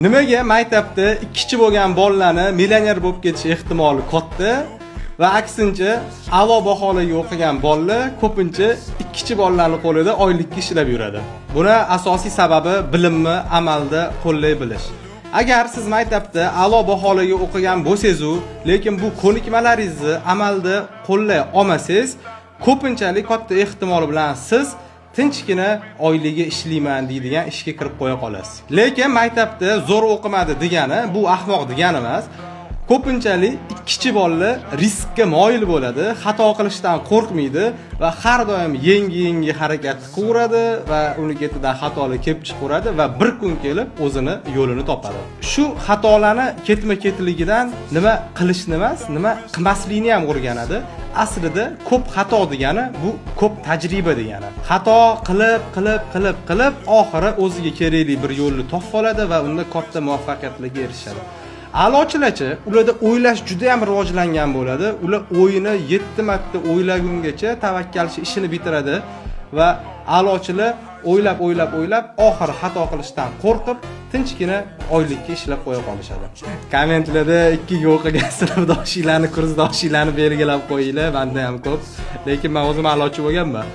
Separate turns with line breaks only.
Nimaga maktabda ikkichi bo'lgan bolalarni millioner bo'lib ketish ehtimoli katta va aksincha a'lo baholarga o'qigan bolalar ko'pincha ikkichi bolalarning qo'lida oylikka ishlab yuradi. Buni asosiy sababi bilimni amalda qo'llay bilish. Agar siz maktabda a'lo baholarga o'qigan bo'lsangiz, lekin bu ko'nikmalaringizni amalda qo'llay olmasangiz, ko'pinchalik katta ehtimol bilan siz tinchgina oyligiga ishlayman deydigan ishga kirib qo'ya qolasiz. Lekin maktabda zo'r o'qimadi degani bu ahmoq degani emas. Ko'pinchalik ikkichi bolalar riskka moyil bo'ladi, xato qilishdan qo'rqmaydi va har doim yangi harakat qilaveradi va uni ketidan xatolar kelib chiqaveradi va bir kun kelib o'zini yo'lini topadi. Shu xatolarni ketma-ketligidan nima qilishni emas, nima qilmaslikni ham o'rganadi. Aslida ko'p xato degani bu ko'p tajriba degani. Xato qilib oxiri o'ziga kerakli bir yo'lni topib oladi va unda katta muvaffaqiyatlarga erishadi. A'lochilarchi, ularda o'ylash juda ham rivojlangan bo'ladi. Ular o'yini 7 marta o'ylagungacha tavakkalchi ishini bitiradi va a'lochilar o'ylab oxiri xato qilishdan qo'rqib tinchgina oylikka ishlab qo'ya qolishadi. Kommentlarda ikkiga o'qigan sinfdoshinglarni, kursdoshinglarni belgilab qo'yinglar, menda ham ko'p. Lekin men o'zim a'lochi bo'lganman.